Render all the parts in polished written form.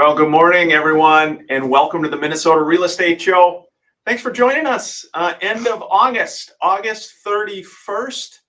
Well, good morning, everyone, and welcome to the Minnesota Real Estate Show. Thanks for joining us. End of August 31st,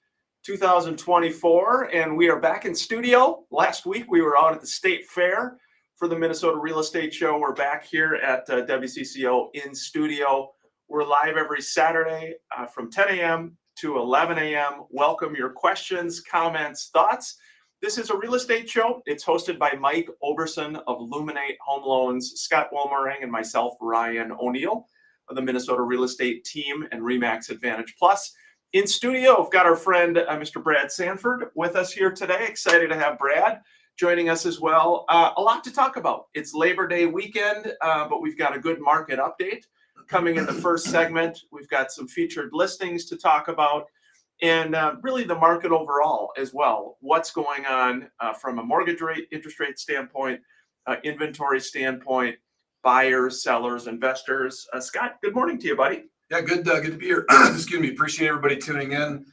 2024, and we are back in studio. Last week, we were out at the State Fair for the Minnesota Real Estate Show. We're back here at WCCO in studio. We're live every Saturday from 10 a.m. to 11 a.m. Welcome your questions, comments, thoughts. This is a real estate show. It's hosted by Mike Oberson of Luminate Home Loans, Scott Wolmering, and myself, Ryan O'Neill of the Minnesota Real Estate Team and RE/MAX Advantage Plus. In studio, I've got our friend, Mr. Brad Sanford, with us here today. Excited to have Brad joining us as well. A lot to talk about. It's Labor Day weekend, but we've got a good market update coming in the first segment. We've got some featured listings to talk about. And really the market overall as well. What's going on from a mortgage rate, interest rate standpoint, inventory standpoint, buyers, sellers, investors. Scott, good morning to you, buddy. Yeah, good to be here. Excuse me. Appreciate everybody tuning in.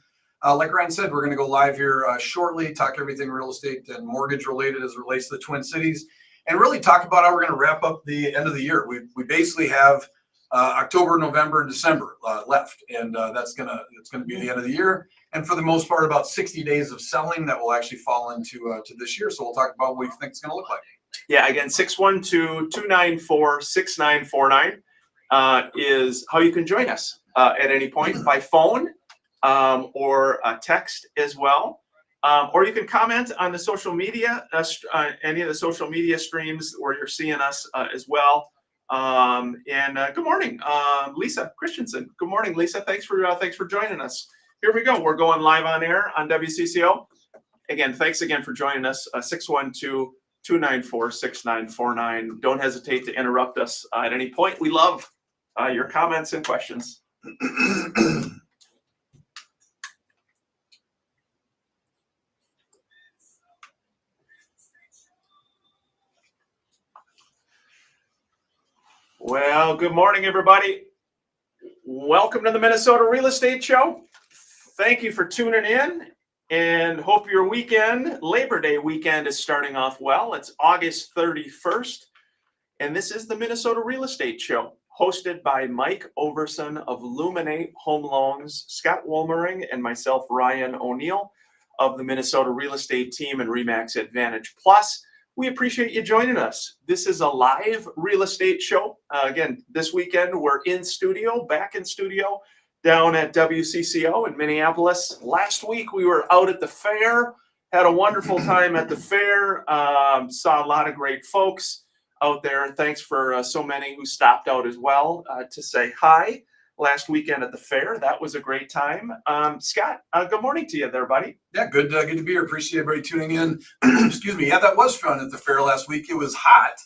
Like Ryan said, we're going to go live here shortly, talk everything real estate and mortgage related as it relates to the Twin Cities, and really talk about how we're going to wrap up the end of the year. We basically have October, November, and December left, and it's going to be the end of the year. And for the most part, about 60 days of selling that will actually fall into to this year. So we'll talk about what we think it's going to look like. Yeah, again, 612-294-6949 is how you can join us at any point by phone or text as well. Or you can comment on the social media, any of the social media streams where you're seeing us as well. Good morning, Lisa Christensen. Good morning, Lisa. Thanks for joining us. Here we go. We're going live on air on WCCO. Again, thanks again for joining us. 612-294-6949. Don't hesitate to interrupt us at any point. We love your comments and questions. Well, good morning, everybody. Welcome to the Minnesota Real Estate Show. Thank you for tuning in and hope your weekend, Labor Day weekend, is starting off well. It's August 31st, and this is the Minnesota Real Estate Show, hosted by Mike Overson of Luminate Home Loans, Scott Wolmering, and myself, Ryan O'Neill of the Minnesota Real Estate Team and RE/MAX Advantage Plus. We appreciate you joining us. This is a live real estate show. Again, this weekend, we're back in studio, down at WCCO in Minneapolis. Last week, we were out at the fair, had a wonderful time at the fair, saw a lot of great folks out there. And thanks for so many who stopped out as well to say hi last weekend at the fair. That was a great time. Scott, good morning to you there, buddy. Yeah, good to be here. Appreciate everybody tuning in. Excuse me. Yeah, that was fun at the fair last week. It was hot.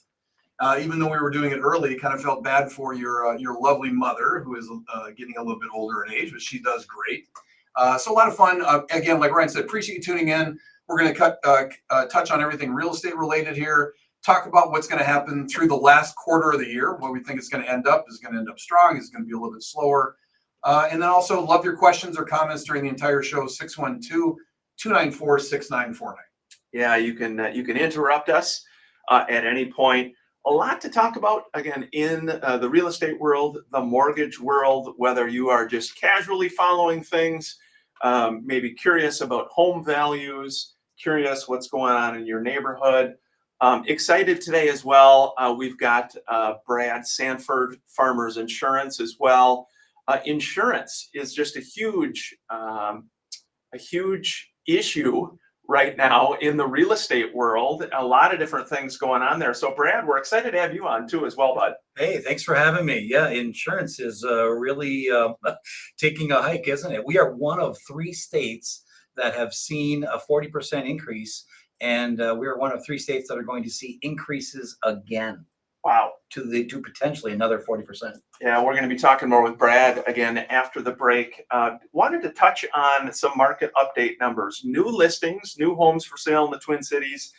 Even though we were doing it early, kind of felt bad for your lovely mother, who is getting a little bit older in age, but she does great. So a lot of fun. Again, like Ryan said, appreciate you tuning in. We're going to touch on everything real estate related here. Talk about what's going to happen through the last quarter of the year, what we think it's going to end up. Is it going to end up strong? Is it going to be a little bit slower? And then also love your questions or comments during the entire show. 612-294-6949. Yeah, you can interrupt us at any point. A lot to talk about, again, in the real estate world, the mortgage world, whether you are just casually following things, maybe curious about home values, curious what's going on in your neighborhood. Excited today as well. We've got Brad Sanford, Farmers Insurance as well. Insurance is just a huge issue right now in the real estate world. A lot of different things going on there. So Brad, we're excited to have you on too as well, bud. Hey, thanks for having me. Yeah, insurance is really taking a hike, isn't it? We are one of 3 states that have seen a 40% increase, and we are one of 3 states that are going to see increases again. Wow. To potentially another 40%. Yeah, we're going to be talking more with Brad again after the break. Wanted to touch on some market update numbers. New listings, new homes for sale in the Twin Cities,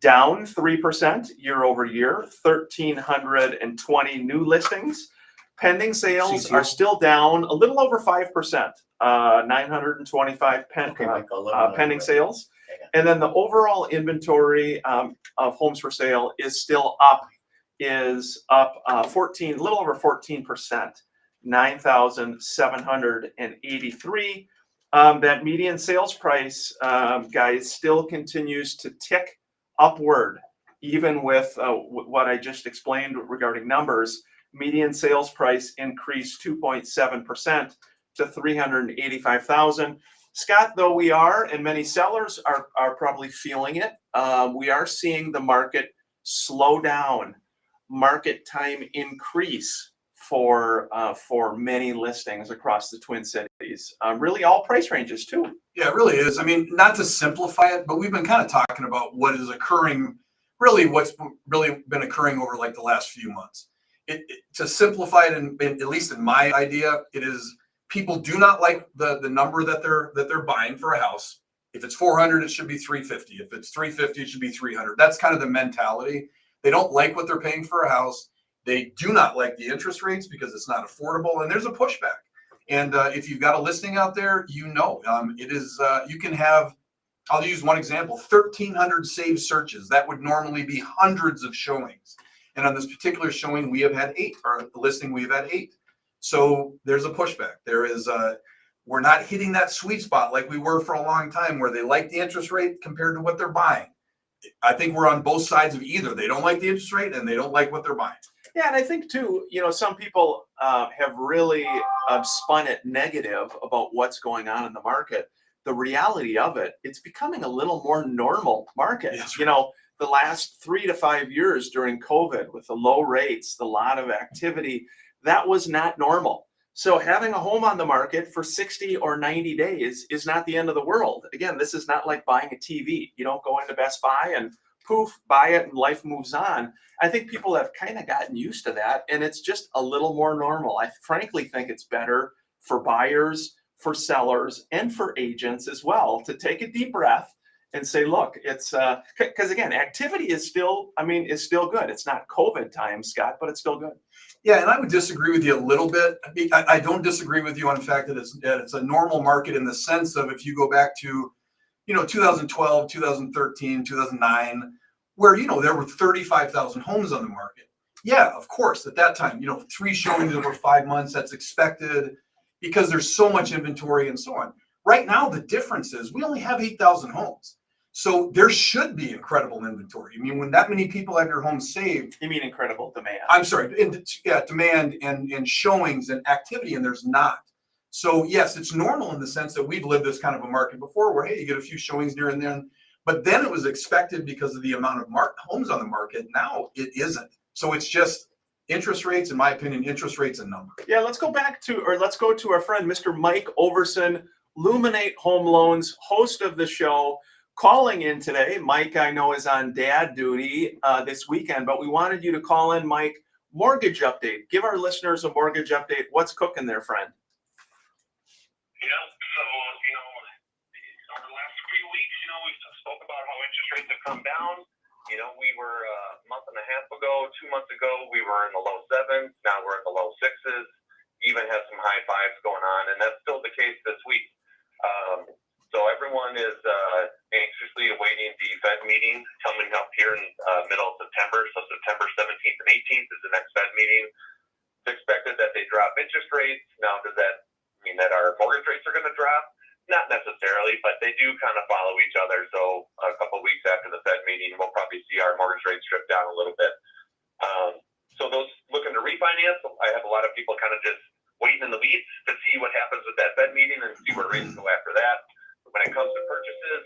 down 3% year over year, 1,320 new listings. Pending sales are still down a little over 5%, 925 pending sales. And then the overall inventory of homes for sale is still up is up a little over 14%, 9,783. That median sales price, guys, still continues to tick upward, even with what I just explained regarding numbers. Median sales price increased 2.7% to 385,000. Scott, though we are, and many sellers are probably feeling it, we are seeing the market slow down, market time increase for many listings across the Twin Cities. Really all price ranges too. Yeah, it really is. I mean, not to simplify it, but we've been kind of talking about what is occurring, really what's really been occurring over like the last few months. To simplify it, at least in my idea, it is people do not like the number that they're buying for a house. If it's 400, it should be 350. If it's 350, it should be 300. That's kind of the mentality. They don't like what they're paying for a house. They do not like the interest rates because it's not affordable, and there's a pushback. And if you've got a listing out there, it is. You can have. I'll use one example: 1,300 saved searches. That would normally be hundreds of showings. And on this particular showing, we have had 8, or the listing we've had 8. So there's a pushback. We're not hitting that sweet spot like we were for a long time, where they like the interest rate compared to what they're buying. I think we're on both sides of either. They don't like the interest rate and they don't like what they're buying. Yeah, and I think too, some people have really spun it negative about what's going on in the market. The reality of it, it's becoming a little more normal market. Yes. The last 3 to 5 years during COVID, with the low rates, the lot of activity, that was not normal. So having a home on the market for 60 or 90 days is not the end of the world. Again, this is not like buying a TV. You don't go into Best Buy and poof, buy it and life moves on. I think people have kind of gotten used to that, and it's just a little more normal. I frankly think it's better for buyers, for sellers, and for agents as well to take a deep breath and say, look, it's because again, activity is still good. It's not COVID time, Scott, but it's still good. Yeah, and I would disagree with you a little bit. I don't disagree with you on the fact that it's a normal market in the sense of, if you go back to 2012, 2013, 2009, where there were 35,000 homes on the market. Yeah, of course, at that time, 3 showings over 5 months, that's expected because there's so much inventory and so on. Right now, the difference is we only have 8,000 homes. So there should be incredible inventory. I mean, when that many people have your home saved. You mean incredible demand? I'm sorry, demand and showings and activity, and there's not. So yes, it's normal in the sense that we've lived this kind of a market before, where hey, you get a few showings here and then, but then it was expected because of the amount of homes on the market. Now it isn't. So it's just interest rates, in my opinion, interest rates and number. Yeah, let's go to our friend, Mr. Mike Overson, Luminate Home Loans, host of the show, calling in today. Mike, I know, is on dad duty this weekend, but we wanted you to call in, Mike. Mortgage update. Give our listeners a mortgage update. What's cooking there, friend? Yeah, so, over the last few weeks, we spoke about how interest rates have come down. We were a month and a half ago, 2 months ago, we were in the low 7s. Now we're in the low 6s. Even have some high 5s going on, and that's still the case this week. So everyone is anxiously awaiting the Fed meeting coming up here in middle of September. So September 17th and 18th is the next Fed meeting. It's expected that they drop interest rates. Now, does that mean that our mortgage rates are going to drop? Not necessarily, but they do kind of follow each other. So a couple of weeks after the Fed meeting, we'll probably see our mortgage rates drift down a little bit. So those looking to refinance, I have a lot of people kind of just waiting in the weeds to see what happens with that Fed meeting and see where rates go after that. When it comes to purchases,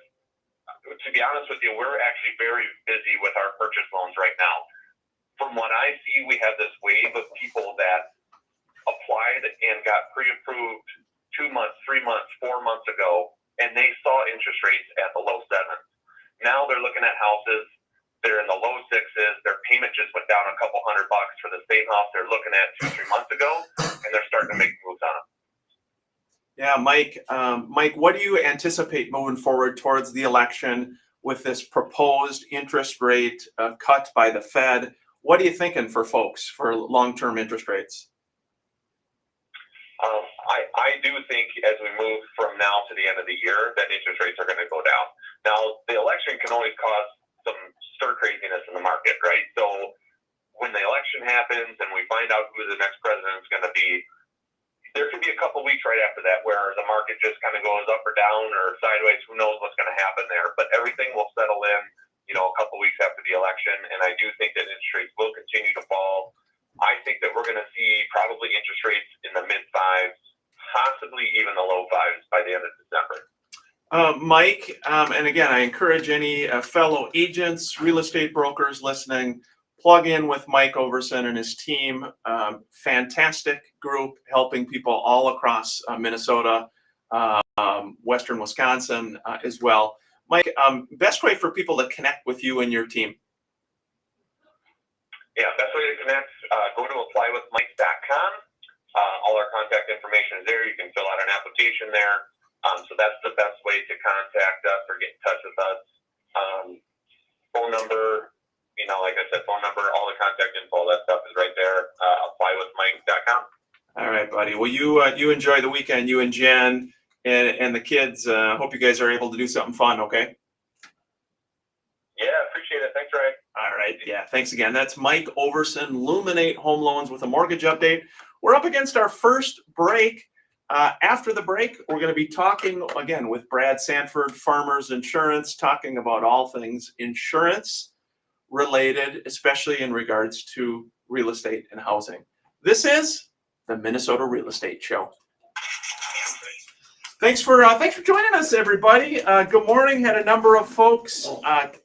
to be honest with you, we're actually very busy with our purchase loans right now. From what I see, we have this wave of people that applied and got pre-approved 2 months, 3 months, 4 months ago, and they saw interest rates at the low 7s. Now they're looking at houses. They're in the low 6s. Their payment just went down a couple $100 for the same house they're looking at 2, 3 months ago, and they're starting to make moves on them. Yeah, Mike, what do you anticipate moving forward towards the election with this proposed interest rate cut by the Fed? What are you thinking for folks for long-term interest rates? I do think as we move from now to the end of the year that interest rates are going to go down. Now, the election can always cause some stir craziness in the market, right? So when the down or sideways. Who knows what's going to happen there? But everything will settle in, a couple weeks after the election. And I do think that interest rates will continue to fall. I think that we're going to see probably interest rates in the mid fives, possibly even the low fives by the end of December. Mike, and again, I encourage any fellow agents, real estate brokers listening, plug in with Mike Overson and his team. Fantastic group helping people all across Minnesota, Western Wisconsin as well. Mike, best way for people to connect with you and your team? Yeah, best way to connect, go to applywithmike.com. All our contact information is there. You can fill out an application there. So that's the best way to contact us or get in touch with us. Phone number, like I said, phone number, all the contact info, all that stuff is right there. Applywithmike.com. All right, buddy. Well, you enjoy the weekend, you and Jen and the kids. Hope you guys are able to do something fun, okay? Yeah, appreciate it. Thanks, Ray. All right. Yeah. Thanks again. That's Mike Overson, Luminate Home Loans with a mortgage update. We're up against our first break. After the break, we're going to be talking again with Brad Sanford, Farmers Insurance, talking about all things insurance related, especially in regards to real estate and housing. This is the Minnesota Real Estate Show. Thanks for joining us, everybody. Good morning. Had a number of folks,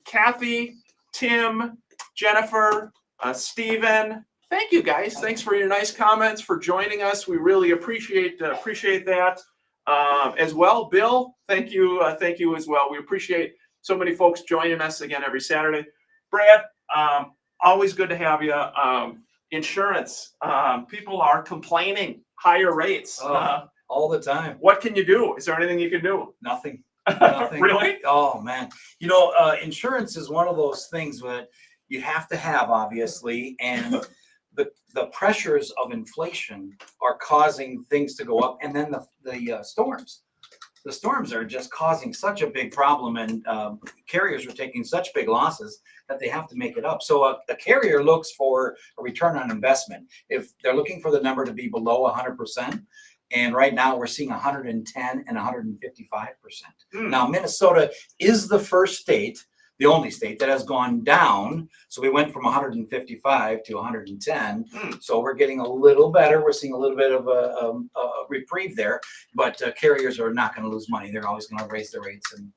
Kathy, Tim, Jennifer, Stephen. Thank you, guys. Thanks for your nice comments, for joining us. We really appreciate that as well. Bill, thank you as well. We appreciate so many folks joining us again every Saturday. Brad, always good to have you. Insurance, people are complaining, higher rates. All the time. What can you do? Is there anything you can do? Nothing. Nothing. Really? Oh man. Insurance is one of those things that you have to have, obviously, and the pressures of inflation are causing things to go up, and then the storms. The storms are just causing such a big problem, and carriers are taking such big losses that they have to make it up. So a carrier looks for a return on investment. If they're looking for the number to be below 100%, and right now we're seeing 110 and 155%. Now, Minnesota is the first state, the only state that has gone down. So we went from 155 to 110. So we're getting a little better. We're seeing a little bit of a reprieve there, but carriers are not going to lose money. They're always going to raise their rates and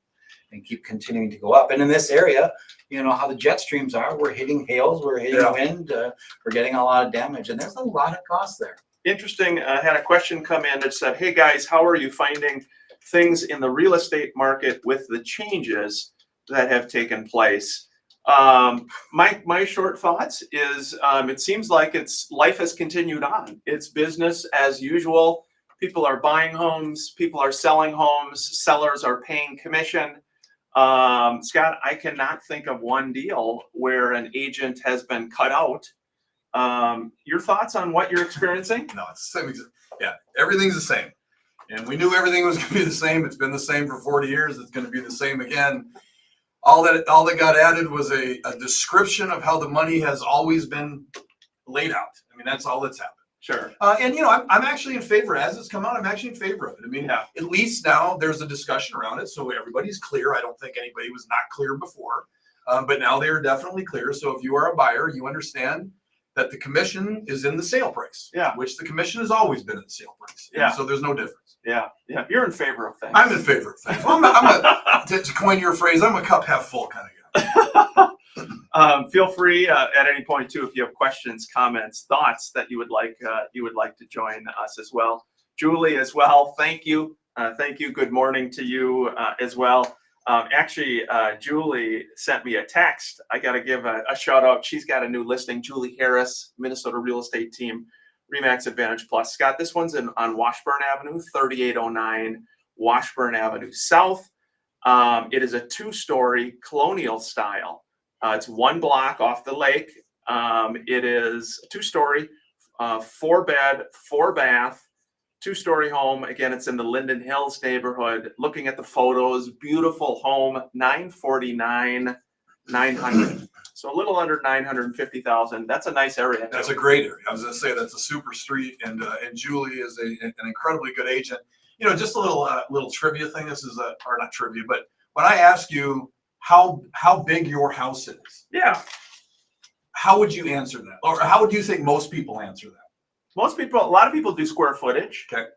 keep continuing to go up. And in this area, how the jet streams are, we're hitting hails, we're hitting wind, we're getting a lot of damage, and there's a lot of cost there. Interesting. I had a question come in that said, hey guys, how are you finding things in the real estate market with the changes that have taken place? My short thoughts is it seems like life has continued on. It's business as usual. People are buying homes, people are selling homes, sellers are paying commission. Scott, I cannot think of one deal where an agent has been cut out. Your thoughts on what you're experiencing? No, it's the same. Yeah, everything's the same. And we knew everything was going to be the same. It's been the same for 40 years. It's going to be the same again. All that got added was a description of how the money has always been laid out. I mean, that's all that's happened. Sure. And I'm actually in favor, as it's come out, I'm actually in favor of it. I mean, at least now there's a discussion around it, so everybody's clear. I don't think anybody was not clear before, but now they are definitely clear. So if you are a buyer, you understand that the commission is in the sale price, which the commission has always been in the sale price. And so there's no difference. Yeah. You're in favor of things. I'm in favor of things. Well, to coin your phrase, I'm a cup half full kind of guy. Feel free at any point too, if you have questions, comments, thoughts that you would like to join us as well. Julie as well. Thank you. Good morning to you as well. Julie sent me a text. I got to give a shout out. She's got a new listing. Julie Harris, Minnesota Real Estate Team, Remax Advantage Plus. Scott, this one's on Washburn Avenue, 3809 Washburn Avenue South. It is a 2-story colonial style. It's 1 block off the lake. It is a 2-story, 4-bed, 4-bath. 2-story home. Again, it's in the Linden Hills neighborhood. Looking at the photos, beautiful home, $949,900. So a little under $950,000. That's a nice area. That's a great area. I was going to say that's a super street, and Julie is an incredibly good agent. just a little trivia thing. This is or not trivia, but when I ask you how big your house is, Yeah. how would you answer that? Or how would you think most people answer that? Most people, a lot of people do square footage. Okay.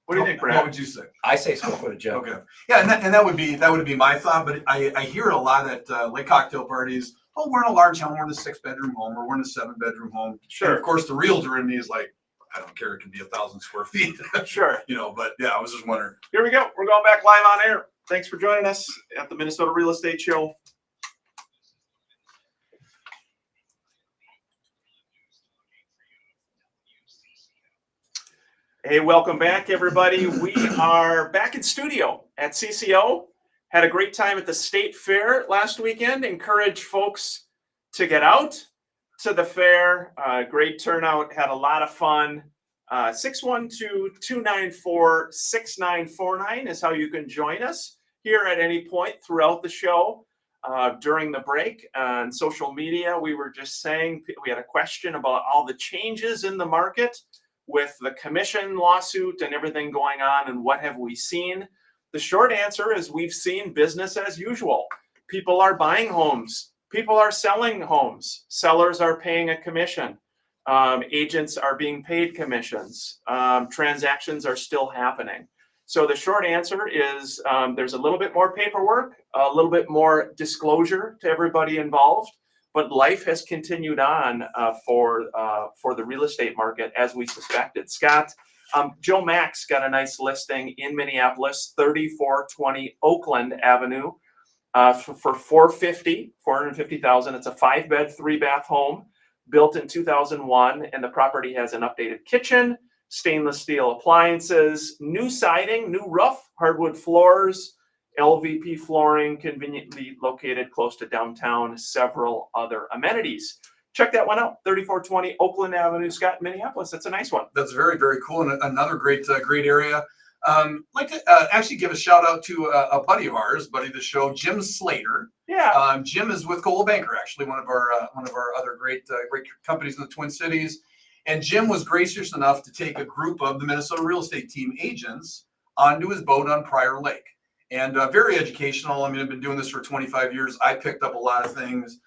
What do you think, What Brad? would you say? I say square footage, Joe. Okay. Yeah, and that would be my thought, but I hear it a lot at late cocktail parties. Oh, we're in a large home, we're in a 6-bedroom home, or we're in a 7-bedroom home. Sure. And of course the realtor in me is like, I don't care, it can be 1,000 square feet. Sure. But yeah, I was just wondering. Here we go. We're going back live on air. Thanks for joining us at the Minnesota Real Estate Show. Hey, welcome back, everybody. We are back in studio at CCO. Had a great time at the State Fair last weekend. Encourage folks to get out to the fair. Great turnout. Had a lot of fun. 612-294-6949 is how you can join us here at any point throughout the show. During the break on social media, we were just saying, we had a question about all the changes in the market with the commission lawsuit and everything going on, and what have we seen? The short answer is we've seen business as usual. People are buying homes. People are selling homes. Sellers are paying a commission. Agents are being paid commissions. Transactions are still happening. So the short answer is there's a little bit more paperwork, a little bit more disclosure to everybody involved, but life has continued on for the real estate market as we suspected. Scott, Joe Max got a nice listing in Minneapolis, 3420 Oakland Avenue for $450,000. It's a 5-bed, 3-bath home built in 2001, and the property has an updated kitchen, stainless steel appliances, new siding, new roof, hardwood floors, LVP flooring, conveniently located close to downtown, several other amenities. Check that one out, 3420 Oakland Avenue, Scott, Minneapolis. That's a nice one. That's very, very cool, and another great area. I'd like to actually give a shout out to a buddy of ours, buddy of the show, Jim Slater. Yeah. Jim is with Coldwell Banker, actually one of our other great companies in the Twin Cities. And Jim was gracious enough to take a group of the Minnesota real estate team agents onto his boat on Prior Lake. And very educational. I mean, I've been doing this for 25 years. I picked up a lot of things.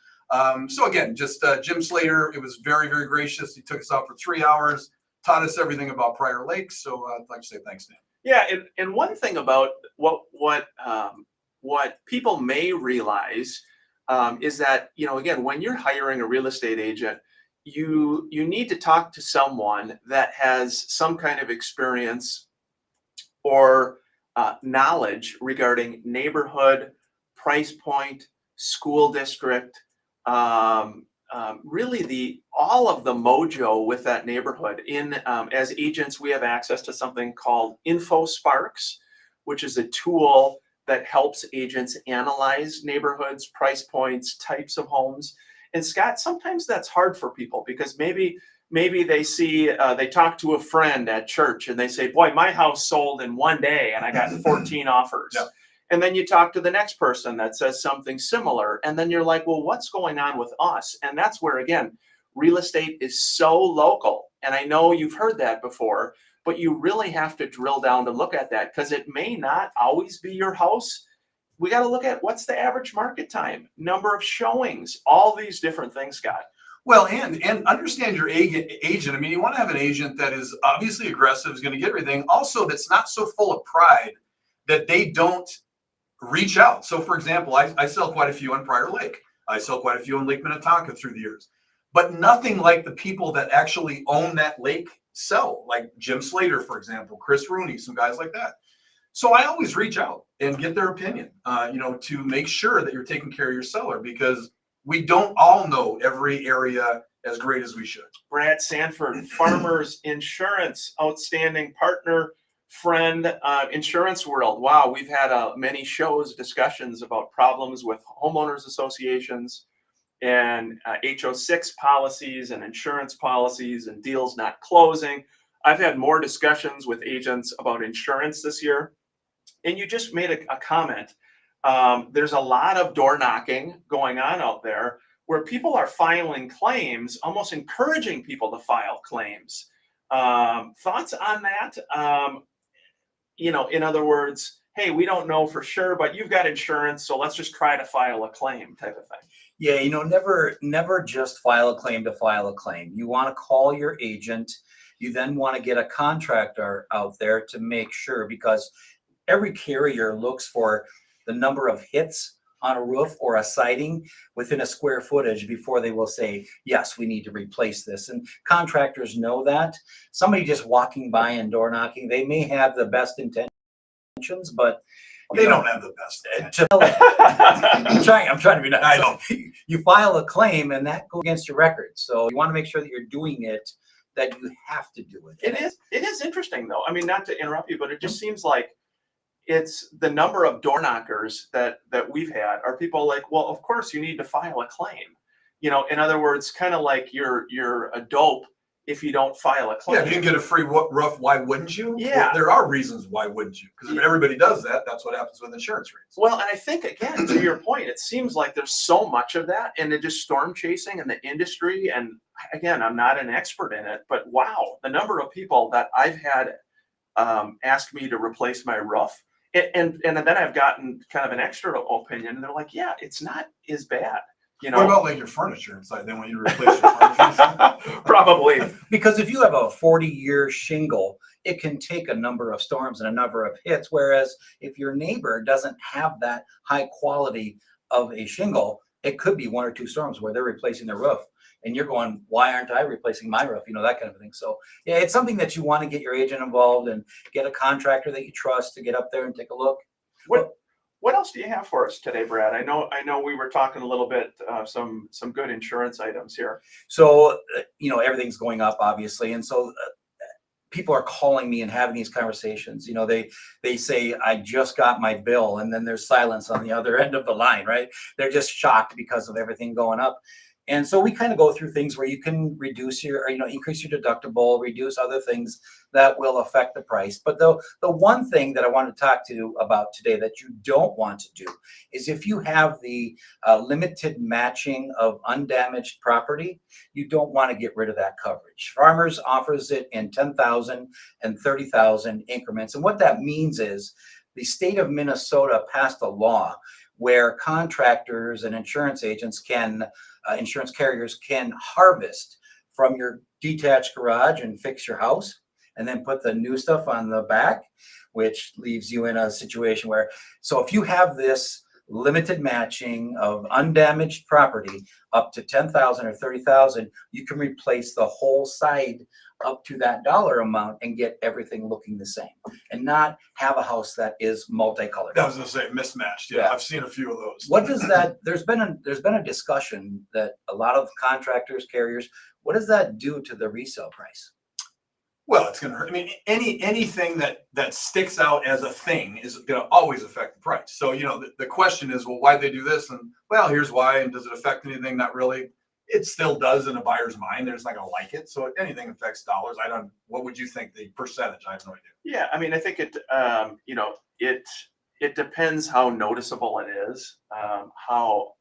So again, just Jim Slater, it was very, very gracious. He took us out for 3 hours, taught us everything about Prior Lake. So I'd like to say thanks to him. Yeah, and one thing about what people may realize is that, again, when you're hiring a real estate agent, you need to talk to someone that has some kind of experience or knowledge regarding neighborhood, price point, school district, really all of the mojo with that neighborhood. As agents, we have access to something called InfoSparks, which is a tool that helps agents analyze neighborhoods, price points, types of homes. And Scott, sometimes that's hard for people because maybe they see, they talk to a friend at church and they say, boy, my house sold in one day and I got 14 offers. Yeah. And then you talk to the next person that says something similar. And then you're like, well, what's going on with us? And that's where, again, real estate is so local. And I know you've heard that before, but you really have to drill down to look at that because it may not always be your house. We got to look at what's the average market time, number of showings, all these different things, Scott. Well, and understand your agent. I mean, you want to have an agent that is obviously aggressive, is going to get everything. Also, that's not so full of pride that they don't reach out. So, for example, I sell quite a few on Prior Lake. I sell quite a few on Lake Minnetonka through the years. But nothing like the people that actually own that lake sell, like Jim Slater, for example, Chris Rooney, some guys like that. So I always reach out and get their opinion, to make sure that you're taking care of your seller because we don't all know every area as great as we should. Brad Sanford, Farmers Insurance, outstanding partner, friend, Insurance World. Wow, we've had many shows, discussions about problems with homeowners associations and HO6 policies and insurance policies and deals not closing. I've had more discussions with agents about insurance this year. And you just made a comment. There's a lot of door knocking going on out there where people are filing claims, almost encouraging people to file claims. Thoughts on that? in other words, hey, we don't know for sure, but you've got insurance, so let's just try to file a claim type of thing. Yeah, never just file a claim to file a claim. You want to call your agent. You then want to get a contractor out there to make sure, because every carrier looks for the number of hits on a roof or a siding within a square footage before they will say, yes, we need to replace this. And contractors know that. Somebody just walking by and door knocking, they may have the best intentions, but They don't have the best. I'm trying to be nice. I know. You file a claim and that goes against your record. So you want to make sure that you're doing it, that you have to do it. It is interesting though. I mean, not to interrupt you, but it just seems like it's the number of door knockers that we've had are people like, well, of course you need to file a claim. In other words, kind of like you're a dope if you don't file a claim. Yeah, if you can get a free roof, why wouldn't you? Yeah. Well, there are reasons why wouldn't you? Because if everybody does that, that's what happens with insurance rates. Well, and I think, again, to your point, it seems like there's so much of that, and it just storm chasing in the industry. And again, I'm not an expert in it, but wow, the number of people that I've had ask me to replace my roof. And then I've gotten kind of an extra opinion, and they're like, yeah, it's not as bad. What about like your furniture inside? They want you to replace your furniture? Probably. Because if you have a 40-year shingle, it can take a number of storms and a number of hits. Whereas if your neighbor doesn't have that high quality of a shingle, it could be 1 or 2 storms where they're replacing their roof. And you're going, why aren't I replacing my roof? That kind of thing. So yeah, it's something that you want to get your agent involved and get a contractor that you trust to get up there and take a look. What else do you have for us today, Brad? I know we were talking a little bit some good insurance items here. So everything's going up, obviously, and so people are calling me and having these conversations. They say, I just got my bill, and then there's silence on the other end of the line, right? They're just shocked because of everything going up. And so we kind of go through things where you can reduce increase your deductible, reduce other things that will affect the price. But the one thing that I want to talk to you about today that you don't want to do is if you have the limited matching of undamaged property, you don't want to get rid of that coverage. Farmers offers it in 10,000 and 30,000 increments. And what that means is the state of Minnesota passed a law where contractors and insurance carriers can harvest from your detached garage and fix your house and then put the new stuff on the back, which leaves you in a situation where, so if you have this limited matching of undamaged property up to 10,000 or 30,000, you can replace the whole side up to that dollar amount and get everything looking the same and not have a house that is multicolored. I was going to say mismatched. Yeah, I've seen a few of those. What does that, there's been a discussion that a lot of contractors, carriers, what does that do to the resale price? Well, it's going to hurt. I mean, anything that sticks out as a thing is going to always affect the price. So, the question is, well, why they do this? And well, here's why. And does it affect anything? Not really. It still does in a buyer's mind. They're just not going to like it. So if anything affects dollars. What would you think the percentage? I have no idea. Yeah, I mean, I think it depends how noticeable it is, how,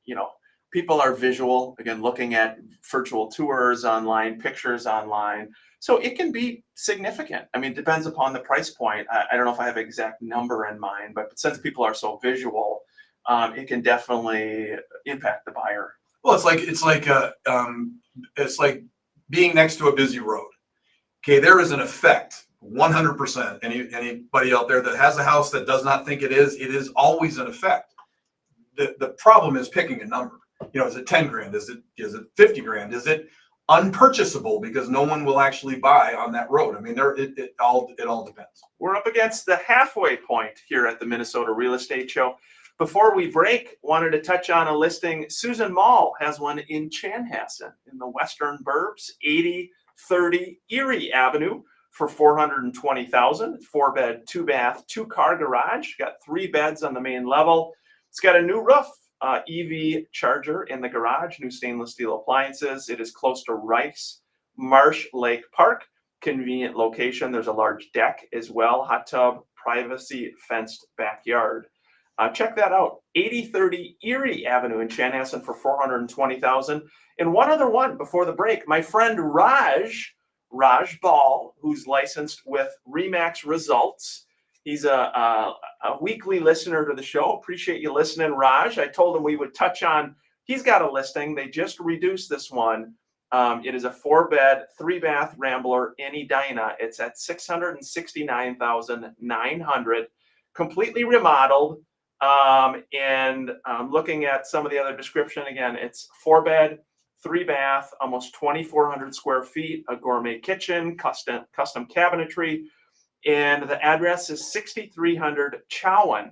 people are visual, again, looking at virtual tours online, pictures online. So it can be significant. I mean, it depends upon the price point. I don't know if I have an exact number in mind, but since people are so visual, it can definitely impact the buyer. Well, it's like being next to a busy road. Okay, there is an effect, 100%. Anybody out there that has a house that does not think it is always an effect. The problem is picking a number. Is it 10 grand? Is it 50 grand? Is it unpurchasable because no one will actually buy on that road? I mean, it all depends. We're up against the halfway point here at the Minnesota Real Estate Show. Before we break, wanted to touch on a listing. Susan Mall has one in Chanhassen in the Western Burbs, 8030 Erie Avenue for $420,000. 4-bed, 2-bath, 2-car garage. Got 3 beds on the main level. It's got a new roof, EV charger in the garage, new stainless steel appliances. It is close to Rice Marsh Lake Park. Convenient location. There's a large deck as well. Hot tub, privacy, fenced backyard. Check that out. 8030 Erie Avenue in Chanhassen for $420,000. And one other one before the break. My friend Raj Ball, who's licensed with Remax Results, He's a weekly listener to the show. Appreciate you listening, Raj. I told him we would touch on, he's got a listing. They just reduced this one. It is a 4-bed, 3-bath Rambler in Edina. It's at $669,900, completely remodeled. And looking at some of the other description, again, it's 4-bed, 3-bath, almost 2,400 square feet, a gourmet kitchen, custom cabinetry. And the address is 6300 Chowan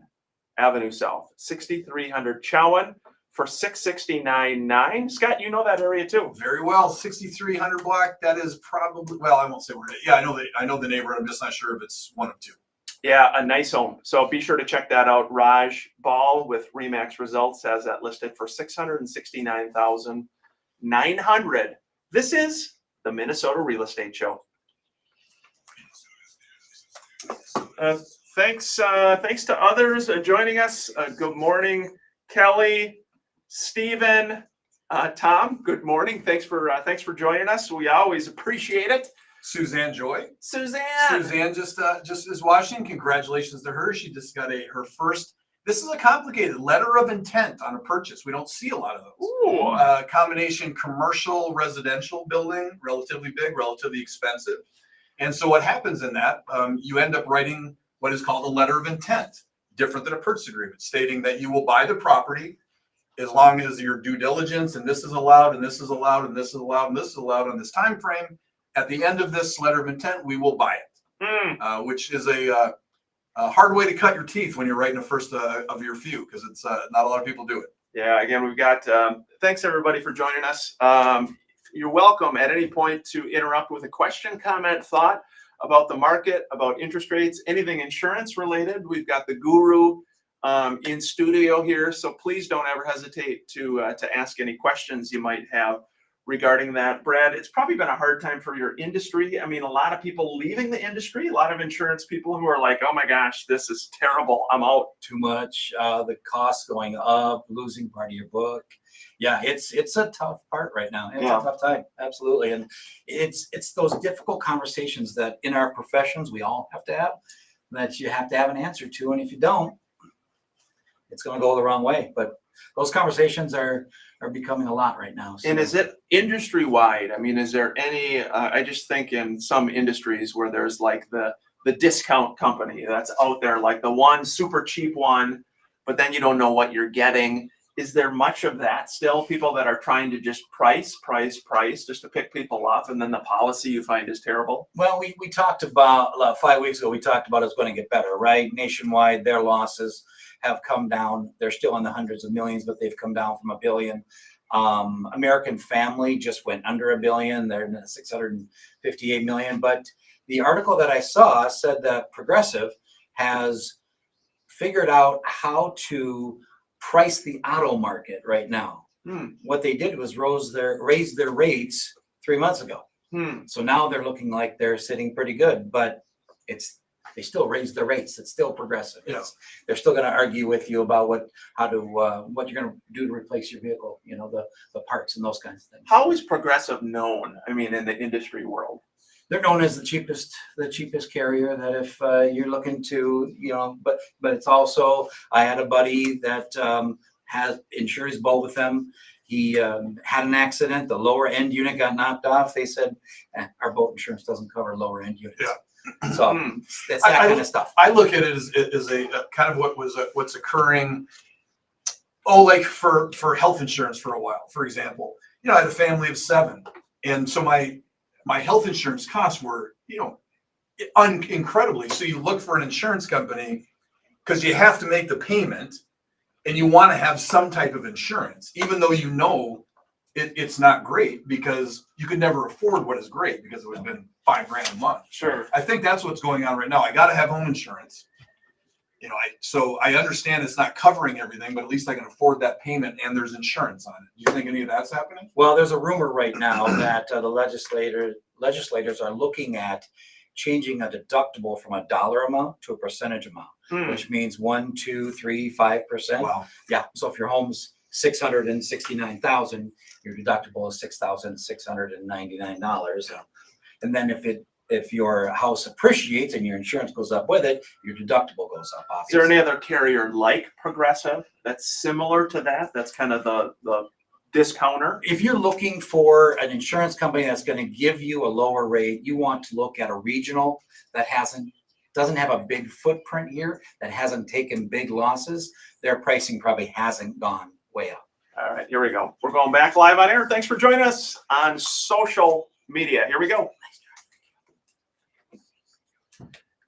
Avenue South, 6300 Chowan for $669,900. Scott, you know that area too. Very well. 6300 block. That is probably, well, I won't say where it is. Yeah, I know the neighborhood. I'm just not sure if it's one of two. Yeah, a nice home. So be sure to check that out. Raj Ball with Remax Results has that listed for $669,900. This is the Minnesota Real Estate Show. Thanks to others joining us. Good morning, Kelly, Stephen, Tom. Good morning. Thanks for joining us. We always appreciate it. Suzanne Joy. Suzanne just is watching. Congratulations to her. She just got her first. This is a complicated letter of intent on a purchase. We don't see a lot of those. Ooh. Combination commercial residential building, relatively big, relatively expensive. And so what happens in that, you end up writing what is called a letter of intent, different than a purchase agreement, stating that you will buy the property as long as your due diligence and this is allowed and this is allowed and this is allowed and this is allowed on this time frame. At the end of this letter of intent, we will buy it, which is a hard way to cut your teeth when you're writing the first of your few, because it's not a lot of people do it. Yeah, again, we've got, thanks everybody for joining us. You're welcome at any point to interrupt with a question, comment, thought about the market, about interest rates, anything insurance related. We've got the guru in studio here, so please don't ever hesitate to ask any questions you might have regarding that. Brad, it's probably been a hard time for your industry. I mean, a lot of people leaving the industry, a lot of insurance people who are like, oh my gosh, this is terrible, I'm out. Too much, the costs going up, losing part of your book. Yeah, it's a tough part right now. It's Yeah. a tough time, absolutely. And it's those difficult conversations that in our professions we all have to have, that you have to have an answer to. And if you don't, it's going to go the wrong way. But those conversations are becoming a lot right now. So. And is it industry wide? I mean, is there any, I just think in some industries where there's like the discount company that's out there, like the one super cheap one, but then you don't know what you're getting. Is there much of that still? People that are trying to just price just to pick people up, and then the policy you find is terrible? Well, we talked about 5 weeks ago, we talked about it's going to get better, right? Nationwide, their losses have come down. They're still in the hundreds of millions, but they've come down from $1 billion. American Family just went under $1 billion. They're in $658 million. But the article that I saw said that Progressive has figured out how to price the auto market right now. What they did was raise their rates 3 months ago. So now they're looking like they're sitting pretty good, but they still raise their rates. It's still Progressive. Yeah. They're still going to argue with you about what you're going to do to replace your vehicle, the parts and those kinds of things. How is Progressive known? I mean, in the industry world? They're known as the cheapest carrier, that if you're looking to, but it's also, I had a buddy that insures his boat with them. He had an accident. The lower end unit got knocked off. They said, our boat insurance doesn't cover lower end units. Yeah. So it's that kind of stuff. I look at it as a kind of what's occurring. Oh, like for health insurance for a while, for example, I had a family of 7, and so my health insurance costs were, incredibly. So you look for an insurance company because you have to make the payment and you want to have some type of insurance, even though it's not great, because you could never afford what is great, because it would have been $5,000 a month. Sure. I think that's what's going on right now. I got to have home insurance. So I understand it's not covering everything, but at least I can afford that payment and there's insurance on it. Do you think any of that's happening? Well, there's a rumor right now that the legislators are looking at changing a deductible from a dollar amount to a percentage amount, which means 1%, 2%, 3%, 5%. Wow. Yeah. So if your home's $669,000, your deductible is $6,699. Yeah. And then if it if your house appreciates and your insurance goes up with it, your deductible goes up, Is there obviously. any other carrier like Progressive that's similar to that? That's kind of the discounter? If you're looking for an insurance company that's going to give you a lower rate, you want to look at a regional that doesn't have a big footprint here, that hasn't taken big losses. Their pricing probably hasn't gone way up. All right, here we go. We're going back live on air. Thanks for joining us on social media. Here we go.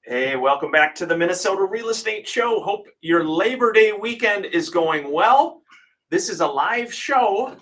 Hey, welcome back to the Minnesota Real Estate Show. Hope your Labor Day weekend is going well. This is a live show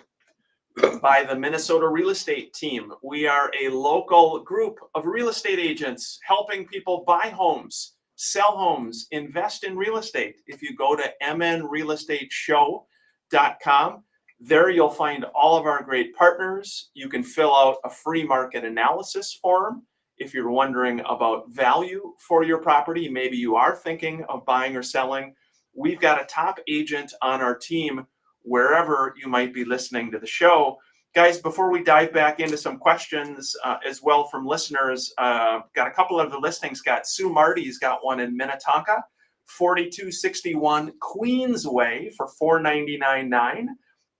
by the Minnesota Real Estate Team. We are a local group of real estate agents helping people buy homes, sell homes, invest in real estate. If you go to mnrealestateshow.com, there you'll find all of our great partners. You can fill out a free market analysis form. If you're wondering about value for your property, maybe you are thinking of buying or selling, we've got a top agent on our team wherever you might be listening to the show. Guys, before we dive back into some questions as well from listeners, got a couple of the listings. Sue Marty's got one in Minnetonka, 4261 Queensway for $499.9.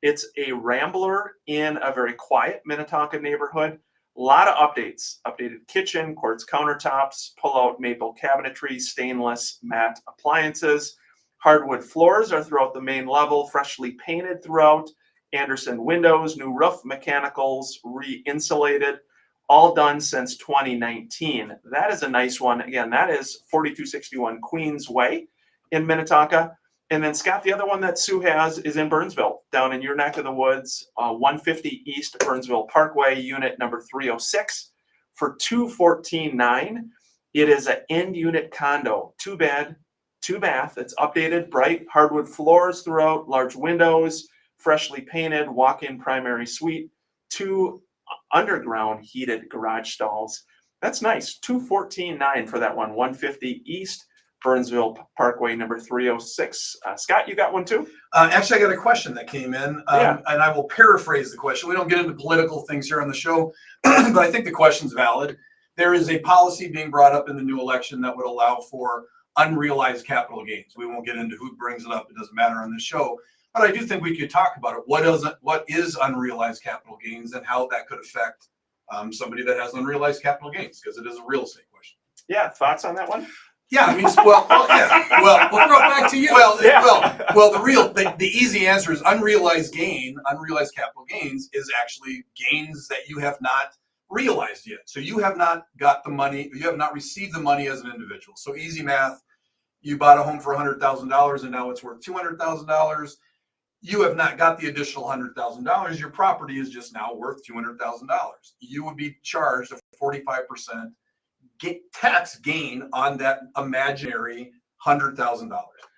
It's a Rambler in a very quiet Minnetonka neighborhood. A lot of updates: updated kitchen, quartz countertops, pull-out maple cabinetry, stainless matte appliances. Hardwood floors are throughout the main level, freshly painted throughout. Anderson windows, new roof, mechanicals, re-insulated, all done since 2019. That is a nice one. Again, that is 4261 Queensway in Minnetonka. And then, Scott, the other one that Sue has is in Burnsville, down in your neck of the woods, 150 East Burnsville Parkway, unit number 306 for $214.9. It is an end unit condo, 2-bed, 2-bath. It's updated, bright hardwood floors throughout, large windows, freshly painted, walk-in primary suite, 2 underground heated garage stalls. That's nice. $214.9 for that one, 150 East Burnsville Parkway, number 306. Scott, you got one too? Actually, I got a question that came in, Yeah. and I will paraphrase the question. We don't get into political things here on the show, but I think the question's valid. There is a policy being brought up in the new election that would allow for unrealized capital gains. We won't get into who brings it up. It doesn't matter on the show. But I do think we could talk about it. What is unrealized capital gains and how that could affect somebody that has unrealized capital gains, because it is a real estate question. Yeah, thoughts on that one? Yeah, I mean, yeah. Well, we'll throw it back to you. Well, the easy answer is unrealized capital gains is actually gains that you have not realized yet. So you have not got the money, you have not received the money as an individual. So easy math, you bought a home for $100,000 and now it's worth $200,000. You have not got the additional $100,000. Your property is just now worth $200,000. You would be charged a 45% tax gain on that imaginary $100,000.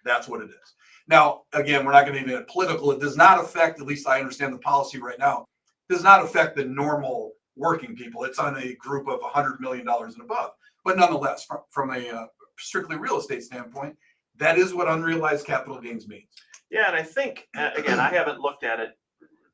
That's what it is. Now, again, we're not going to get political. It does not affect, at least I understand the policy right now, does not affect the normal working people. It's on a group of $100 million and above. But nonetheless, from a strictly real estate standpoint, that is what unrealized capital gains means. Yeah, and I think, again, I haven't looked at it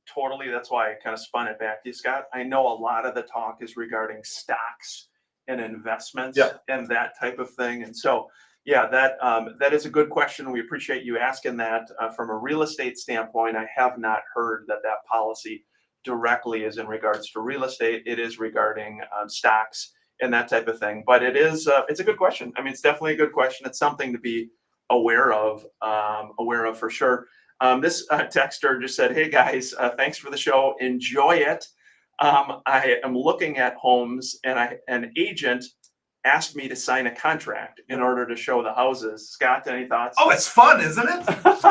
totally. That's why I kind of spun it back to you, Scott. I know a lot of the talk is regarding stocks and investments and that type of thing. And so, yeah, that is a good question. We appreciate you asking that. From a real estate standpoint, I have not heard that policy directly is in regards to real estate. It is regarding stocks and that type of thing. But it's a good question. I mean, it's definitely a good question. It's something to be aware of for sure. This texter just said, "Hey guys, thanks for the show. Enjoy it. I am looking at homes and an agent asked me to sign a contract in order to show the houses." Scott, any thoughts? Oh, it's fun, isn't it?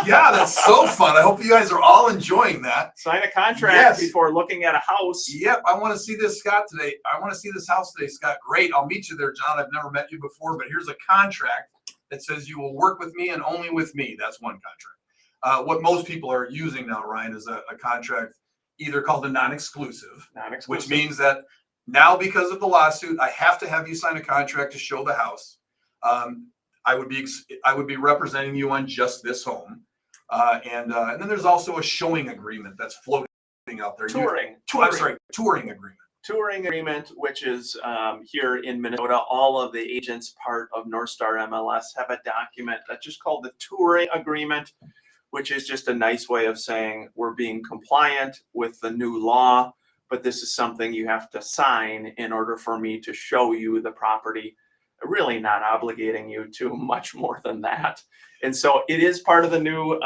Yeah, that's so fun. I hope you guys are all enjoying that. Sign a contract before looking at a house. Yep, I want to see this, Scott, today. I want to see this house today, Scott. Great, I'll meet you there, John. I've never met you before, but here's a contract that says you will work with me and only with me. That's one contract. What most people are using now, Ryan, is a contract either called a non-exclusive, which means that now, because of the lawsuit, I have to have you sign a contract to show the house. I would be representing you on just this home, and then there's also a showing agreement that's floating out there. Touring Touring agreement. touring agreement, which is here in Minnesota. All of the agents part of North Star MLS have a document that's just called the touring agreement, which is just a nice way of saying we're being compliant with the new law, but this is something you have to sign in order for me to show you the property. Really not obligating you to much more than that. And so it is part of the new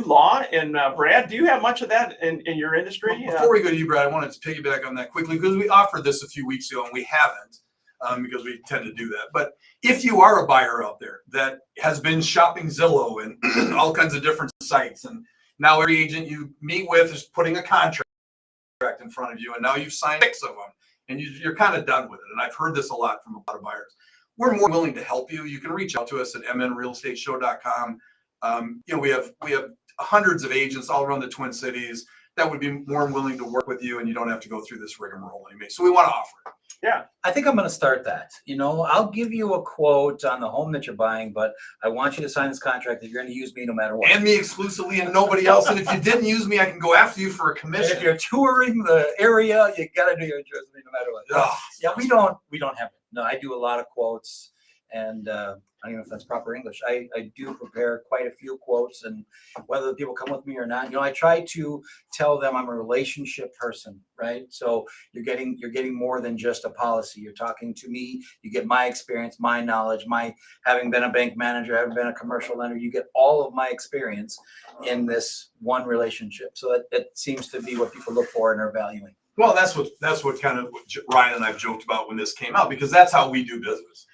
law. And Brad, do you have much of that in your industry? Before we go to you, Brad, I wanted to piggyback on that quickly because we offered this a few weeks ago and we haven't because we tend to do that. But if you are a buyer out there that has been shopping Zillow and all kinds of different sites, and now every agent you meet with is putting a contract in front of you, and now you've signed 6 of them, and you're kind of done with it. And I've heard this a lot from a lot of buyers. We're more willing to help you. You can reach out to us at mnrealestateshow.com. We have hundreds of agents all around the Twin Cities that would be more than willing to work with you, and you don't have to go through this rigmarole anymore. So we want to offer it. Yeah, I think I'm going to start that. I'll give you a quote on the home that you're buying, but I want you to sign this contract that you're going to use me no matter what. And me exclusively and nobody else. And if you didn't use me, I can go after you for a And commission. if you're touring the area, you got to do your insurance no matter what. Ugh. Yeah, we don't have it. No, I do a lot of quotes, and I don't even know if that's proper English. I do prepare quite a few quotes, and whether the people come with me or not, I try to tell them I'm a relationship person, right? So you're getting more than just a policy. You're talking to me. You get my experience, my knowledge, my having been a bank manager, having been a commercial lender. You get all of my experience in this one relationship. So it seems to be what people look for and are valuing. Well, that's what kind of what Ryan and I've joked about when this came out, because that's how we do business.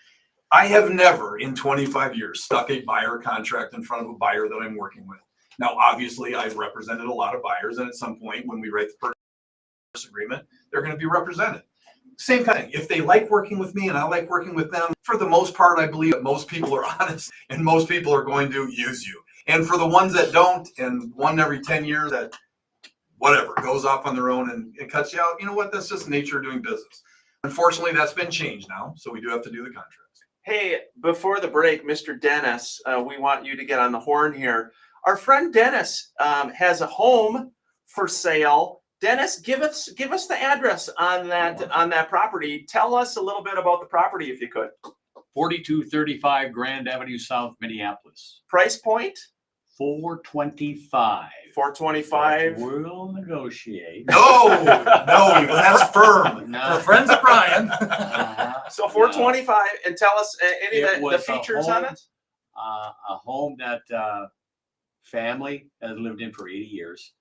I have never in 25 years stuck a buyer contract in front of a buyer that I'm working with. Now, obviously, I've represented a lot of buyers, and at some point when we write the purchase agreement, they're going to be represented. Same kind of thing. If they like working with me and I like working with them, for the most part, I believe that most people are honest and most people are going to use you. And for the ones that don't, and one every 10 years that whatever goes off on their own and cuts you out, you know what? That's just nature of doing business. Unfortunately, that's been changed now, so we do have to do the contracts. Hey, before the break, Mr. Dennis, we want you to get on the horn here. Our friend Dennis has a home for sale. Dennis, give us the address on that property. Tell us a little bit about the property, if you could. 4235 Grand Avenue South, Minneapolis. Price point? $425. $425. We'll negotiate. No, that's firm. For friends of Brian. So $425, and tell us any It of the was a features on home. it. A home that family has lived in for 80 years,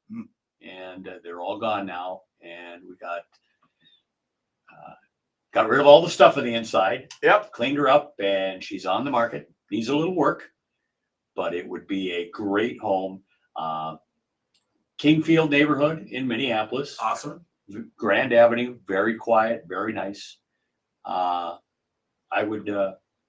and they're all gone now. And we got rid of all the stuff on the inside. Yep. Cleaned her up, and she's on the market. Needs a little work, but it would be a great home. Kingfield neighborhood in Minneapolis. Awesome. Grand Avenue, very quiet, very nice. I would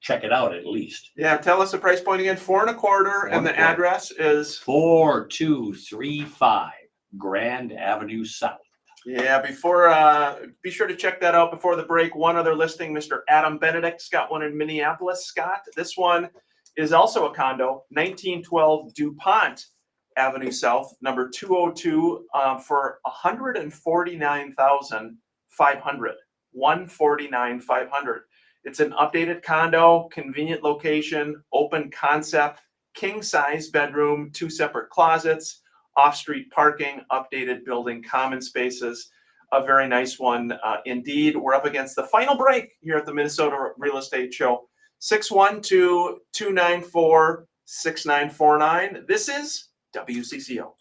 check it out at least. Yeah, tell us the price point again. $425, and the 425. address is. 4235 Grand Avenue South. Yeah, be sure to check that out before the break. One other listing, Mr. Adam Benedict's got one in Minneapolis, Scott. This one is also a condo, 1912 DuPont Avenue South, number 202, for $149,500. $149,500. It's an updated condo, convenient location, open concept, king size bedroom, 2 separate closets, off-street parking, updated building common spaces. A very nice one indeed. We're up against the final break here at the Minnesota Real Estate Show. 612-294-6949. This is WCCO.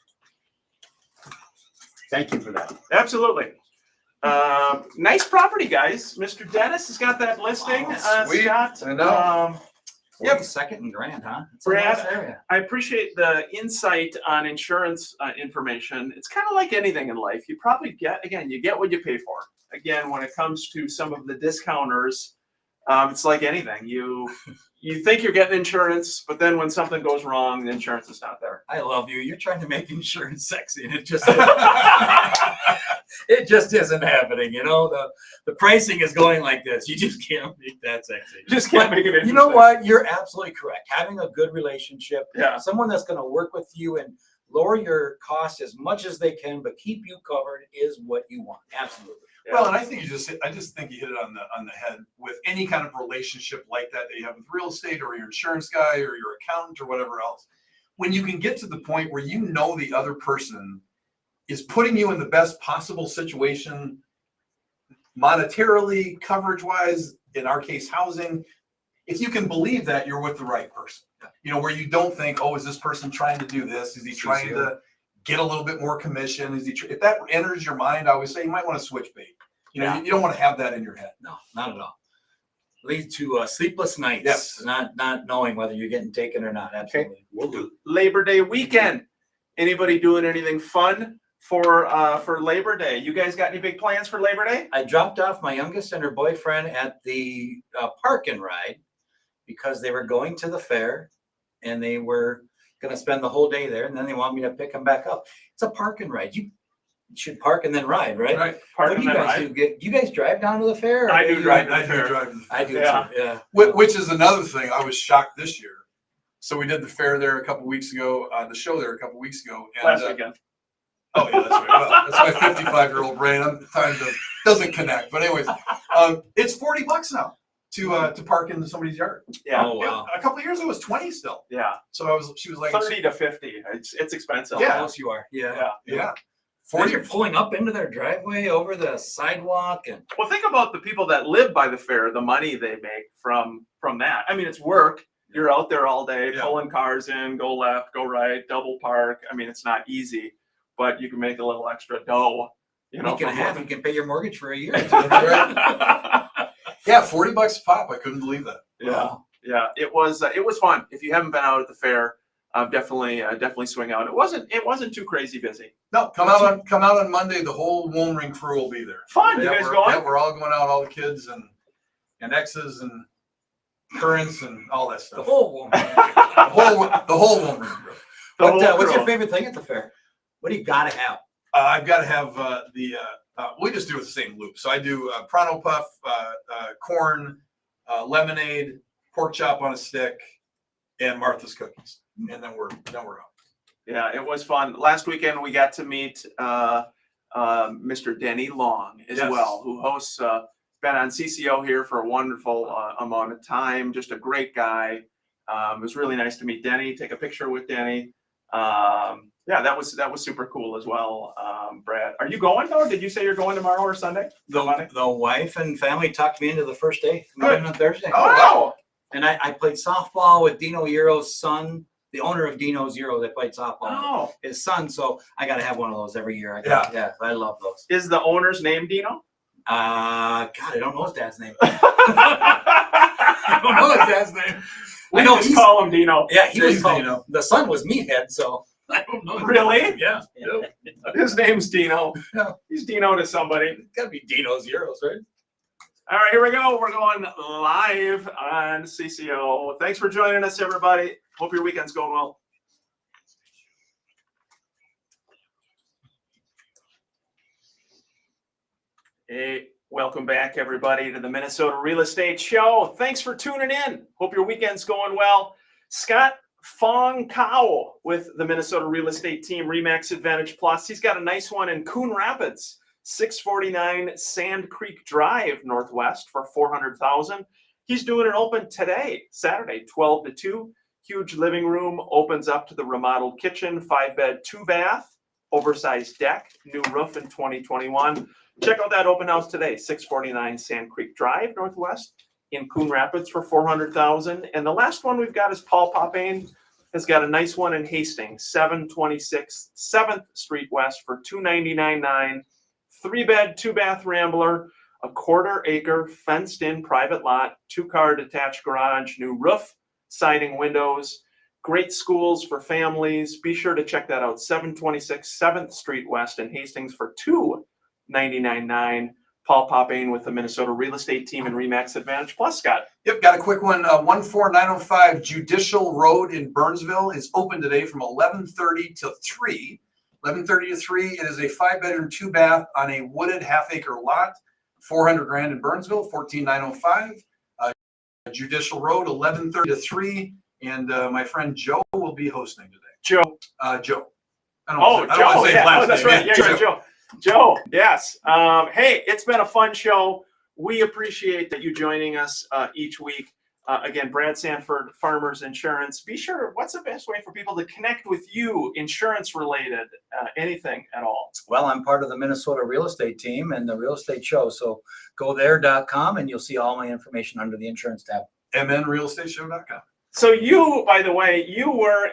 Thank you for that. Absolutely. Nice property, guys. Mr. Dennis has got that listing. Sweet. Scott, I know. Yep. Second and Grand, huh? It's Brad, a nice area. I appreciate the insight on insurance information. It's kind of like anything in life. You probably get what you pay for. Again, when it comes to some of the discounters, it's like anything. You think you're getting insurance, but then when something goes wrong, the insurance is not there. I love you. You're trying to make insurance sexy, and it just it just isn't happening. The pricing is going like this. You just can't make that sexy. Just can't make it interesting. You know what? You're absolutely correct. Having a good relationship, Yeah. someone that's going to work with you and lower your cost as much as they can, but keep you covered is what you want. Absolutely. Well, and I think I just think you hit it on the head with any kind of relationship like that you have with real estate or your insurance guy or your accountant or whatever else. When you can get to the point where you know the other person is putting you in the best possible situation, monetarily, coverage wise, in our case, housing, if you can believe that, you're with the right person. You know, where you don't think, oh, is this person trying to do this? Is he trying to get a little bit more commission? Is he? If that enters your mind, I always say you might want to switch bait. You know, you don't want to have that in your head. No, not at all. Leads to sleepless nights. Yes. Not knowing whether you're getting taken or not. Absolutely. We'll do. Labor Day weekend. Anybody doing anything fun for Labor Day? You guys got any big plans for Labor Day? I dropped off my youngest and her boyfriend at the park and ride because they were going to the fair and they were going to spend the whole day there. And then they want me to pick them back up. It's a park and ride. You should park and then ride, right? Right. Park What do and you then guys ride? do? You guys drive down to the fair? or I do drive to the I do fair. drive to the I do Yeah. too. Yeah. Which is another thing. I was shocked this year. So we did the fair there a couple weeks ago, the show there a couple weeks ago. And, Last weekend. Oh yeah, that's right. Well, that's my 55-year-old brain. Time doesn't connect. But anyways, it's $40 now to park in somebody's yard. Yeah. Oh, wow. A couple of years ago it was 20 still. Yeah. So she was like, 30 to 50. It's expensive. Yeah. How close you are. Yeah. yeah, 40, 40. you're pulling up into their driveway over the sidewalk and Well, think about the people that live by the fair, the money they make from that. I mean, it's work. You're out there all day, Yeah. pulling cars in, go left, go right, double park. I mean, it's not easy, but you can make a little extra dough, you know. week and a from half, you working. can pay your mortgage for a year. Yeah, $40 a pop. I couldn't believe that. Yeah, yeah, it was fun. If you haven't been out at the fair, definitely swing out. It wasn't too crazy busy. No, come out on Monday. The whole Woolring crew will be there. Fun. You guys going? Yeah, we're all going out. All the kids and exes and currents and all that The stuff. whole woman. The whole Woolring crew. The whole What's your crew. favorite thing at the fair? What do you got to have? I've got to have we just do it the same loop. So I do Pronto Puff, corn, lemonade, pork chop on a stick, and Martha's cookies, and then we're out. Yeah, it was fun. Last weekend we got to meet Mr. Denny Long as Yes. well, who hosts been on CCO here for a wonderful amount of time. Just a great guy. It was really nice to meet Denny. Take a picture with Denny. Yeah, that was super cool as well. Brad, are you going though? Did you say you're going tomorrow or Sunday? Monday? The wife and family talked me into the first day. Good. Moving on Thursday. Oh wow! And I played softball with Dino Euro's son, the owner of Dino's Euro. They played softball. Oh, His son. So I got to have one of those every year. Yeah. I love those. is the owner's name Dino? God, I don't know his dad's name. I don't know his dad's name. We I know just he's- call him Dino. Yeah, he was James called. Dino. The son was Meathead, so I don't know. his Really? name. Yeah. His name's Dino. Yeah. He's Dino to somebody. It's got to be Dino's Euros, right? All right, here we go. We're going live on CCO. Thanks for joining us, everybody. Hope your weekend's going well. Hey, welcome back, everybody, to the Minnesota Real Estate Show. Thanks for tuning in. Hope your weekend's going well. Scott Fong Kao with the Minnesota Real Estate Team, Remax Advantage Plus. He's got a nice one in Coon Rapids, 649 Sand Creek Drive, Northwest, for $400,000. He's doing an open today, Saturday, 12 to 2. Huge living room, opens up to the remodeled kitchen, 5-bed, 2-bath, oversized deck, new roof in 2021. Check out that open house today, 649 Sand Creek Drive, Northwest, in Coon Rapids for $400,000. And the last one we've got is Paul Popane has got a nice one in Hastings, 726 7th Street West for $299,900. 3-bed, 2-bath Rambler, a 1/4 acre fenced in private lot, 2-car detached garage, new roof, siding windows, great schools for families. Be sure to check that out. 726 7th Street West in Hastings for $299,900. Paul Popane with the Minnesota Real Estate Team and Remax Advantage Plus. Scott. Yep, got a quick one. 14905 Judicial Road in Burnsville is open today from 11:30 to 3. 11:30 to 3. It is a 5-bedroom, 2-bath on a wooded half-acre lot. $400,000 in Burnsville. 14905 Judicial Road, 11:30 to 3. And my friend Joe will be hosting today. Joe. Joe. I don't Oh, want to Joe, say his yeah, last oh, that's name. right. Yeah, Joe. Joe, yes. Hey, it's been a fun show. We appreciate that you joining us each week. Again, Brad Sanford, Farmers Insurance. Be sure, what's the best way for people to connect with you, insurance related, anything at all? Well, I'm part of the Minnesota real estate team and the real estate show. So go there.com and you'll see all my information under the insurance tab. mnrealestateshow.com. So you, by the way, you were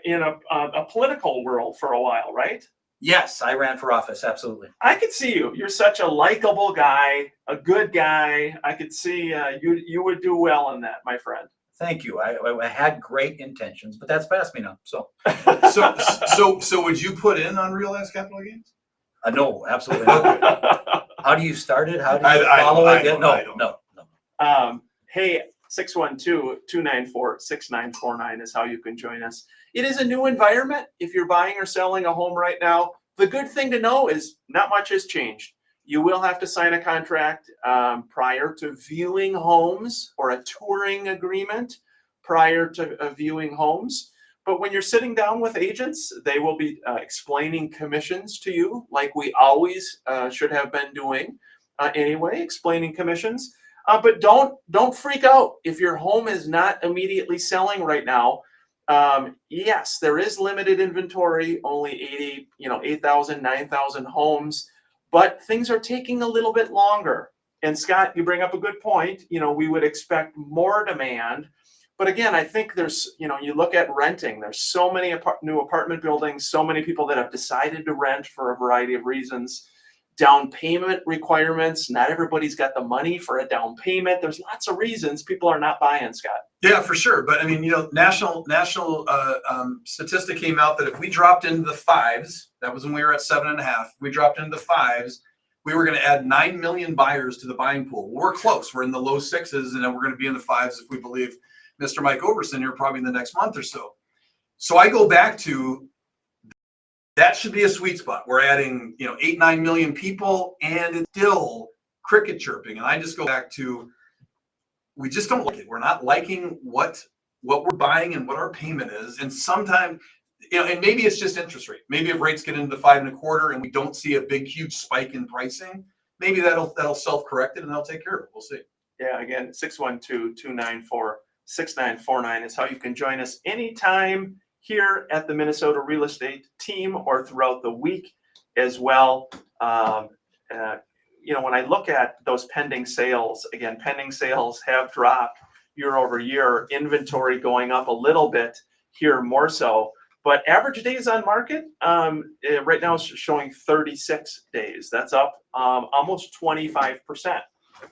in a political world for a while, right? Yes, I ran for office. Absolutely. I could see you. You're such a likable guy, a good guy. I could see you would do well in that, my friend. Thank you. I had great intentions, but that's past me now. So So would you put in unrealized capital gains? no, absolutely not. How do you start it? How do you follow it? No. Hey, 612-294-6949 is how you can join us. It is a new environment. If you're buying or selling a home right now, the good thing to know is not much has changed. You will have to sign a contract prior to viewing homes, or a touring agreement prior to viewing homes. But when you're sitting down with agents, they will be explaining commissions to you, like we always should have been doing anyway, explaining commissions. But don't freak out if your home is not immediately selling right now. Yes, there is limited inventory, only 8,000, 9,000 homes, but things are taking a little bit longer. And Scott, you bring up a good point. We would expect more demand. But again, I think there's, you look at renting, there's so many new apartment buildings, so many people that have decided to rent for a variety of reasons. Down payment requirements, not everybody's got the money for a down payment. There's lots of reasons people are not buying, Scott. Yeah, for sure. But I mean, national statistic came out that if we dropped into the fives, that was when we were at 7.5. We dropped into the fives, we were going to add 9 million buyers to the buying pool. We're close. We're in the low sixes, and then we're going to be in the fives if we believe Mr. Mike Overson here probably in the next month or so. So I go back to that should be a sweet spot. We're adding 8, 9 million people, and it's still cricket chirping. And I just go back to, we just don't like it. We're not liking what we're buying and what our payment is. And sometimes, and maybe it's just interest rate. Maybe if rates get into the 5.25 and we don't see a big, huge spike in pricing, maybe that'll self-correct it and that'll take care of it. We'll see. Yeah, again, 612-294-6949 is how you can join us anytime here at the Minnesota Real Estate Team, or throughout the week as well. When I look at those pending sales, again, pending sales have dropped year over year. Inventory going up a little bit here, more so. But average days on market right now is showing 36 days. That's up almost 25%.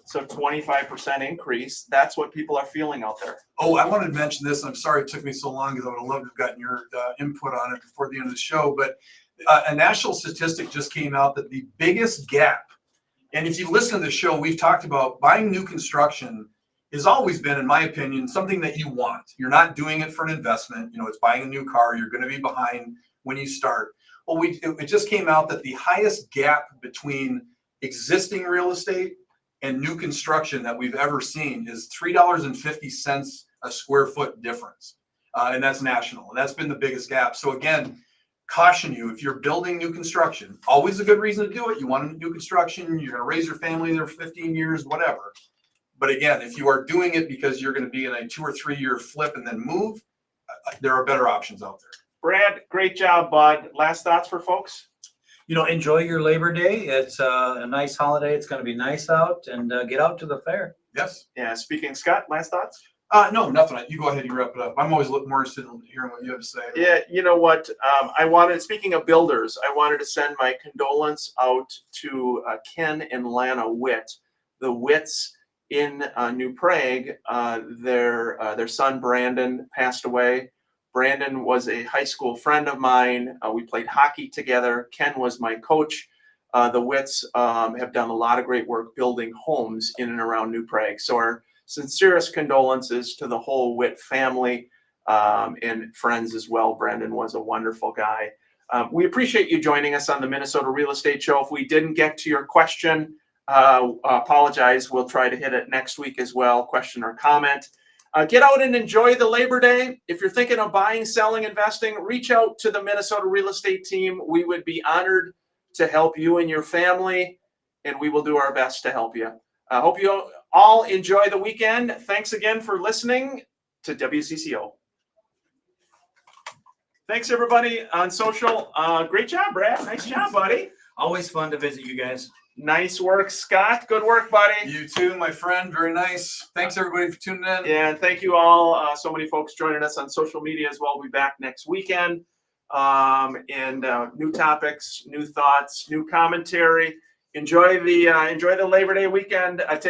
So 25% increase. That's what people are feeling out there. Oh, I wanted to mention this. I'm sorry it took me so long, because I would have loved to have gotten your input on it before the end of the show. But a national statistic just came out that the biggest gap, and if you listen to the show, we've talked about buying new construction has always been, in my opinion, something that you want. You're not doing it for an investment. It's buying a new car. You're going to be behind when you start. Well, it just came out that the highest gap between existing real estate and new construction that we've ever seen is $3.50 a square foot difference. And that's national. And that's been the biggest gap. So again, caution you, if you're building new construction, always a good reason to do it. You want new construction, you're going to raise your family there for 15 years, whatever. But again, if you are doing it because you're going to be in a 2 or 3 year flip and then move, there are better options out there. Brad, great job, bud. Last thoughts for folks? Enjoy your Labor Day. It's a nice holiday. It's going to be nice out, and get out to the fair. Yes. Yeah, speaking, Scott, last thoughts? No, nothing. You go ahead, you wrap it up. I'm always more interested in hearing what you have to say. Yeah, you know what? Speaking of builders, I wanted to send my condolence out to Ken and Lana Witt. The Witts in New Prague, their son Brandon passed away. Brandon was a high school friend of mine. We played hockey together. Ken was my coach. The Witts have done a lot of great work building homes in and around New Prague. So our sincerest condolences to the whole Witt family and friends as well. Brandon was a wonderful guy. We appreciate you joining us on the Minnesota Real Estate Show. If we didn't get to your question, apologize. We'll try to hit it next week as well, question or comment. Get out and enjoy the Labor Day. If you're thinking of buying, selling, investing, reach out to the Minnesota real estate team. We would be honored to help you and your family, and we will do our best to help you. I hope you all enjoy the weekend. Thanks again for listening to WCCO. Thanks, everybody on social. Great job, Brad. Nice job, buddy. Always fun to visit you guys. Nice work, Scott. Good work, buddy. You too, my friend. Very nice. Thanks everybody for tuning in. And thank you all. So many folks joining us on social media as well. We'll be back next weekend. And new topics, new thoughts, new commentary. Enjoy the Labor Day weekend. Take